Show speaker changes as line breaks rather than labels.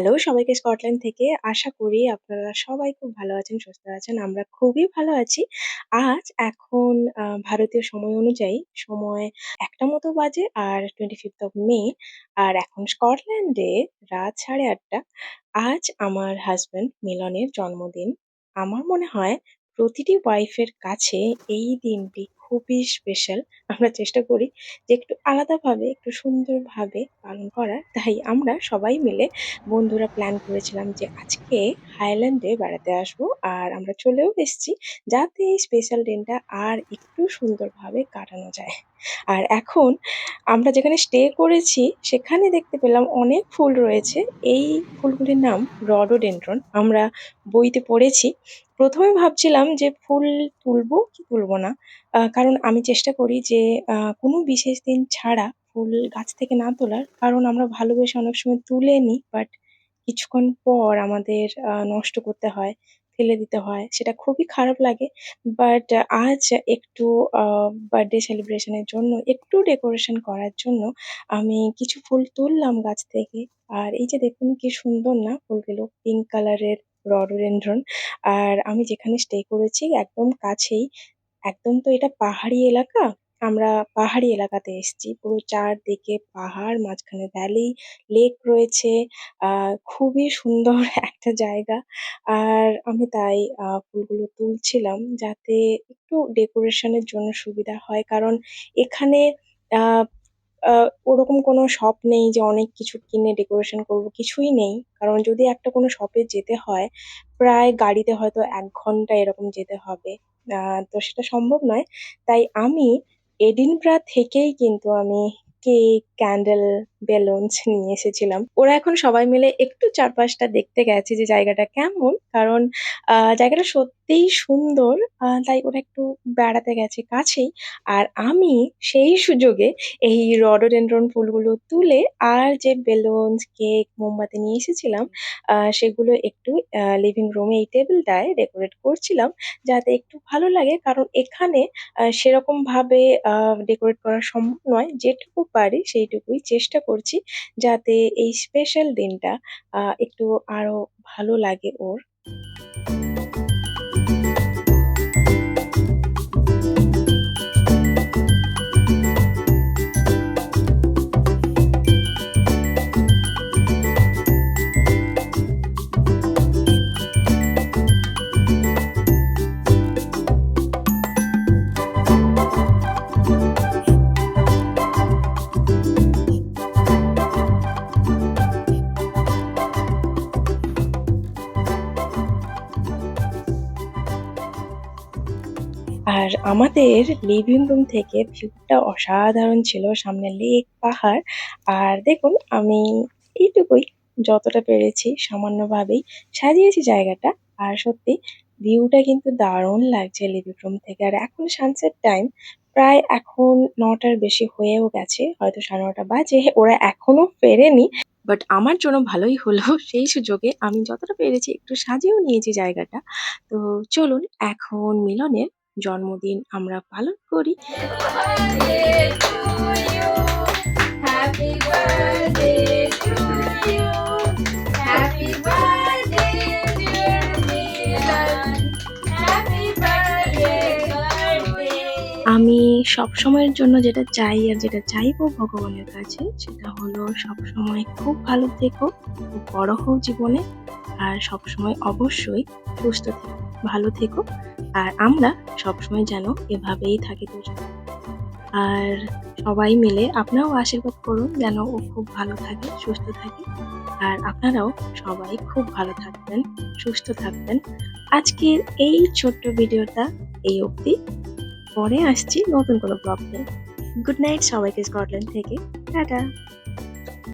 Hello সবাইকে Scotland থেকে। আশা করি আপনারা সবাই খুব ভালো আছেন, সুস্থ আছেন। আমরা খুবই ভালো আছি। আজ এখন ভারতীয় সময় অনুযায়ী সময় ১টা মতো বাজে আর 25th অফ মে। আর এখন স্কটল্যান্ডে রাত 8:30। আজ আমার হাসব্যান্ড মিলনের জন্মদিন। আমার মনে হয় প্রতিটি ওয়াইফের কাছে এই দিনটি খুবই স্পেশাল। আমরা চেষ্টা করি যে একটু আলাদাভাবে, একটু সুন্দরভাবে পালন করার। তাই আমরা সবাই মিলে বন্ধুরা প্ল্যান করেছিলাম যে আজকে হাইল্যান্ডে বেড়াতে আসবো। আর আমরা চলেও এসেছি যাতে এই স্পেশাল দিনটা আর একটু সুন্দরভাবে কাটানো যায়। আর এখন আমরা যেখানে স্টে করেছি সেখানে দেখতে পেলাম অনেক ফুল রয়েছে। এই ফুলগুলির নাম রডোডেনড্রন। আমরা বইতে পড়েছি। ১ম এ ভাবছিলাম যে ফুল তুলবো কি তুলবো না। কারণ আমি চেষ্টা করি যে কোনো বিশেষ দিন ছাড়া ফুল গাছ থেকে না তোলার। কারণ আমরা ভালোবেসে অনেক সময় তুলে নিই। বাট কিছুক্ষণ পর আমাদের নষ্ট করতে হয়, ফেলে দিতে হয়। সেটা খুবই খারাপ লাগে। বাট আজ একটু আ বার্থডে সেলিব্রেশন এর জন্য একটু ডেকোরেশন করার জন্য আমি কিছু ফুল তুললাম গাছ থেকে। আর এই যে দেখুন কি সুন্দর না ফুলগুলো, পিঙ্ক কালারের রডোডেনড্রন। আর আমি যেখানে স্টে করেছি একদম কাছেই। একদম তো এটা পাহাড়ি এলাকা। আমরা পাহাড়ি এলাকাতে এসেছি। পুরো চারদিকে পাহাড়, মাঝখানে ভ্যালি, লেক রয়েছে। আ খুবই সুন্দর একটা জায়গা। আর আমি তাই ফুলগুলো তুলছিলাম যাতে একটু ডেকোরেশন এর জন্য সুবিধা হয়। কারণ এখানে আ আ ওরকম কোনো শপ নেই যে অনেক কিছু কিনে ডেকোরেশন করব, কিছুই নেই। কারণ যদি একটা কোনো শপে যেতে হয়, প্রায় গাড়িতে হয়তো ১ ঘন্টা এরকম যেতে হবে। আ তো সেটা সম্ভব নয়। তাই আমি এডিনব্রা থেকেই কিন্তু আমি কেক, ক্যান্ডেল, বেলুনস নিয়ে এসেছিলাম। ওরা এখন সবাই মিলে একটু চারপাশটা দেখতে গেছে যে জায়গাটা কেমন। কারণ জায়গাটা সত্যিই সুন্দর। তাই ওরা একটু বেড়াতে গেছে কাছেই। আর আমি সেই সুযোগে এই রডোডেনড্রন ফুলগুলো তুলে আর যে বেলুনস, কেক, মোমবাতি নিয়ে এসেছিলাম সেগুলো একটু লিভিং রুমে এই টেবিলটায় ডেকোরেট করছিলাম যাতে একটু ভালো লাগে। কারণ এখানে সেরকমভাবে আ ডেকোরেট করা সম্ভব নয়। যেটুকু পারি সেইটুকুই চেষ্টা করছি যাতে এই স্পেশাল দিনটা একটু আরো ভালো লাগে ওর। আর আমাদের লিভিং রুম থেকে ভিউটা অসাধারণ ছিল। সামনে লেক, পাহাড়। আর দেখুন আমি এইটুকুই যতটা পেরেছি সামান্যভাবেই সাজিয়েছি জায়গাটা। আর সত্যি ভিউটা কিন্তু দারুণ লাগছে লিভিং রুম থেকে। আর এখন সানসেট টাইম। প্রায় এখন ৯টার বেশি হয়েও গেছে। হয়তো ৯:৩০ বাজে। ওরা এখনো ফেরেনি। বাট আমার জন্য ভালোই হলো। সেই সুযোগে আমি যতটা পেরেছি একটু সাজিয়েও নিয়েছি জায়গাটা। তো চলুন এখন মিলনের জন্মদিন আমরা পালন করি।
birthday to you. Happy birthday to you. Happy birthday, dear Milan. Happy birthday, birthday.
আমি সবসময়ের জন্য যেটা চাই আর যেটা চাইবো ভগবানের কাছে সেটা হলো সবসময় খুব ভালো থেকো, খুব বড় হও জীবনে। আর সবসময় অবশ্যই সুস্থ থেকো, ভালো থেকো। আর আমরা সবসময় যেন এভাবেই থাকি দুজনে। আর সবাই মিলে আপনারাও আশীর্বাদ করুন যেন ও খুব ভালো থাকে, সুস্থ থাকে। আর আপনারাও সবাই খুব ভালো থাকবেন, সুস্থ থাকবেন। আজকের এই ছোট্ট ভিডিওটা এই অবধি। পরে আসছি নতুন কোনো ব্লগ নিয়ে। গুড নাইট সবাইকে স্কটল্যান্ড থেকে। টাটা।